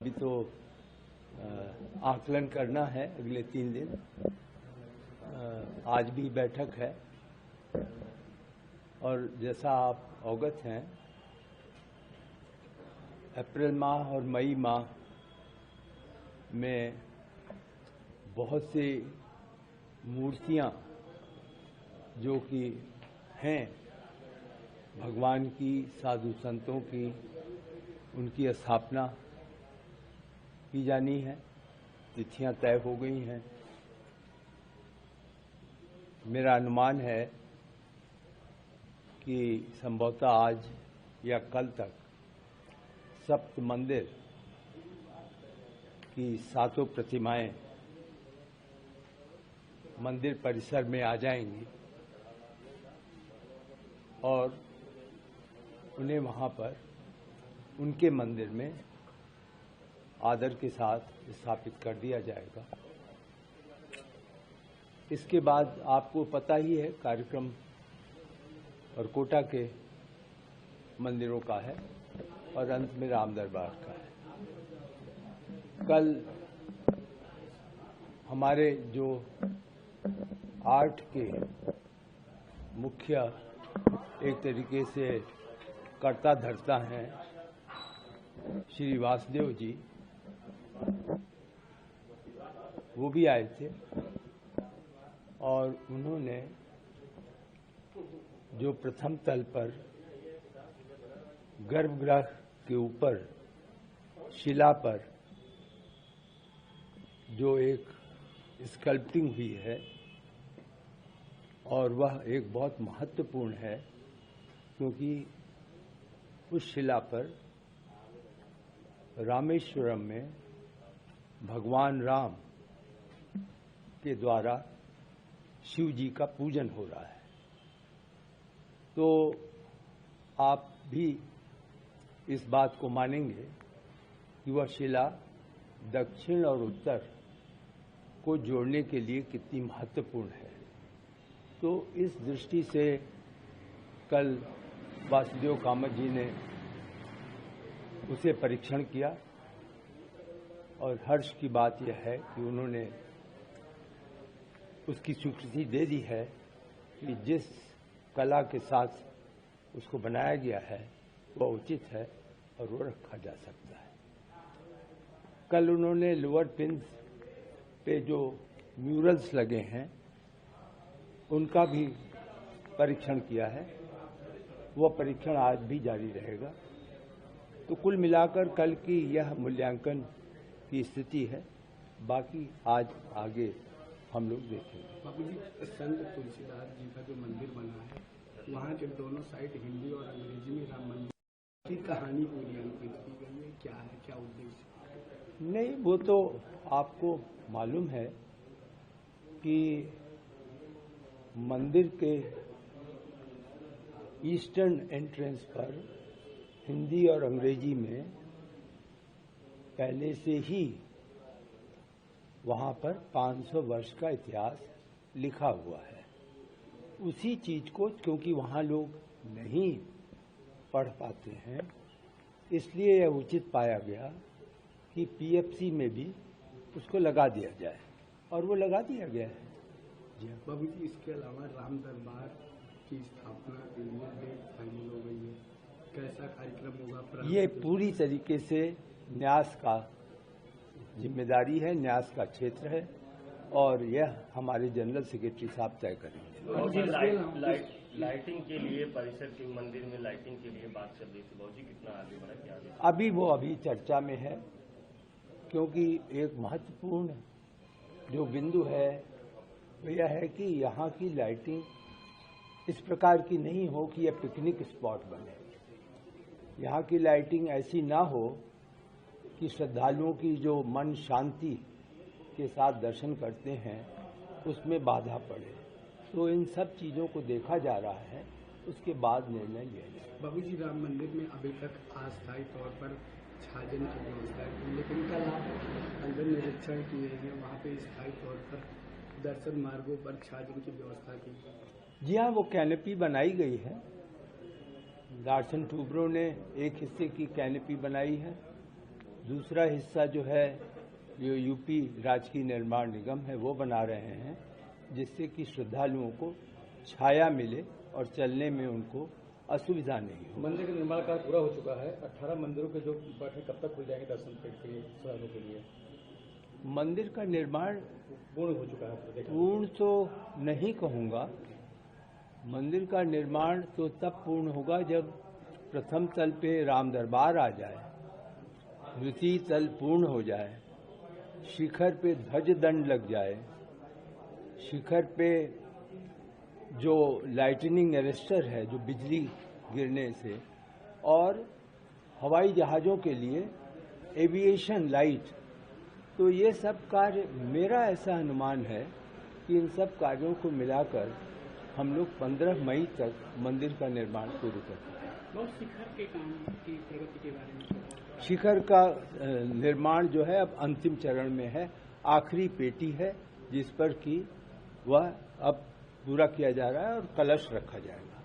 अभी तो आकलन करना है अगले 3 दिन। आज भी बैठक है और जैसा आप अवगत हैं, अप्रैल माह और मई माह में बहुत सी मूर्तियां जो कि हैं भगवान की, साधु संतों की, उनकी स्थापना की जानी है। तिथियां तय हो गई हैं। मेरा अनुमान है कि संभवतः आज या कल तक सप्त मंदिर की 7 प्रतिमाएं मंदिर परिसर में आ जाएंगी और उन्हें वहां पर उनके मंदिर में आदर के साथ स्थापित कर दिया जाएगा। इसके बाद आपको पता ही है कार्यक्रम और कोटा के मंदिरों का है और अंत में राम दरबार का है। कल हमारे जो आर्ट के मुख्य एक तरीके से कर्ता धर्ता हैं श्री वासुदेव जी, वो भी आए थे और उन्होंने जो प्रथम तल पर गर्भगृह के ऊपर शिला पर जो एक स्कल्पटिंग हुई है और वह एक बहुत महत्वपूर्ण है, क्योंकि उस शिला पर रामेश्वरम में भगवान राम के द्वारा शिव जी का पूजन हो रहा है। तो आप भी इस बात को मानेंगे कि वह शिला दक्षिण और उत्तर को जोड़ने के लिए कितनी महत्वपूर्ण है। तो इस दृष्टि से कल वासुदेव कामत जी ने उसे परीक्षण किया और हर्ष की बात यह है कि उन्होंने उसकी स्वीकृति दे दी है कि जिस कला के साथ उसको बनाया गया है वह उचित है और वो रखा जा सकता है। कल उन्होंने लोअर पिंस पे जो म्यूरल्स लगे हैं उनका भी परीक्षण किया है। वह परीक्षण आज भी जारी रहेगा। तो कुल मिलाकर कल की यह मूल्यांकन की स्थिति है। बाकी आज आगे हम लोग देखेंगे। बाबू जी, संत तुलसीदास जी का जो मंदिर बना है, वहाँ के दोनों साइड हिंदी और अंग्रेजी में राम मंदिर की कहानी पूरी अंकित की गई है। क्या है, क्या उद्देश्य? नहीं, वो तो आपको मालूम है कि मंदिर के ईस्टर्न एंट्रेंस पर हिंदी और अंग्रेजी में पहले से ही वहां पर 500 वर्ष का इतिहास लिखा हुआ है। उसी चीज को क्योंकि वहां लोग नहीं पढ़ पाते हैं, इसलिए यह उचित पाया गया कि पीएफसी में भी उसको लगा दिया जाए और वो लगा दिया गया है। जी बाबू जी, इसके अलावा राम दरबार की स्थापना के लिए डेट फाइनल हो गई है। कैसा कार्यक्रम होगा? ये पूरी तरीके से न्यास का जिम्मेदारी है, न्यास का क्षेत्र है और यह हमारे जनरल सेक्रेटरी साहब तय करेंगे। लाइटिंग के लिए परिसर के मंदिर में लाइटिंग के लिए बात चल रही थी, बाबू जी कितना आगे बढ़ा? क्या अभी चर्चा में है, क्योंकि एक महत्वपूर्ण जो बिंदु है वो यह है कि यहाँ की लाइटिंग इस प्रकार की नहीं हो कि यह पिकनिक स्पॉट बने। यहाँ की लाइटिंग ऐसी ना हो कि श्रद्धालुओं की जो मन शांति के साथ दर्शन करते हैं उसमें बाधा पड़े। तो इन सब चीज़ों को देखा जा रहा है, उसके बाद निर्णय लिया जाए। बाबू जी, राम मंदिर में अभी तक अस्थायी तौर पर छाजन की व्यवस्था है, लेकिन कल आप अंदर निरीक्षण किए हैं, वहाँ पे स्थायी तौर पर दर्शन मार्गों पर छाजन की व्यवस्था की। जी हाँ, वो कैनपी बनाई गई है। लार्सन टूब्रो ने एक हिस्से की कैनपी बनाई है दूसरा हिस्सा जो है जो यूपी राजकीय निर्माण निगम है वो बना रहे हैं, जिससे कि श्रद्धालुओं को छाया मिले और चलने में उनको असुविधा नहीं हो। मंदिर का निर्माण कार्य पूरा हो चुका है। 18 मंदिरों के जो पट है कब तक खुल जाएंगे दर्शन के लिए श्रद्धालुओं के लिए? मंदिर का निर्माण पूर्ण हो चुका है। पूर्ण तो नहीं कहूँगा, मंदिर का निर्माण तो तब पूर्ण होगा जब प्रथम तल पे राम दरबार आ जाए, द्वितीय तल पूर्ण हो जाए, शिखर पे ध्वज दंड लग जाए, शिखर पे जो लाइटनिंग अरेस्टर है जो बिजली गिरने से, और हवाई जहाज़ों के लिए एविएशन लाइट, तो ये सब कार्य मेरा ऐसा अनुमान है कि इन सब कार्यों को मिलाकर हम लोग 15 मई तक मंदिर का निर्माण शुरू कर देंगे। शिखर के काम की प्रगति के बारे में? शिखर का निर्माण जो है अब अंतिम चरण में है, आखिरी पेटी है जिस पर कि वह अब पूरा किया जा रहा है और कलश रखा जाएगा।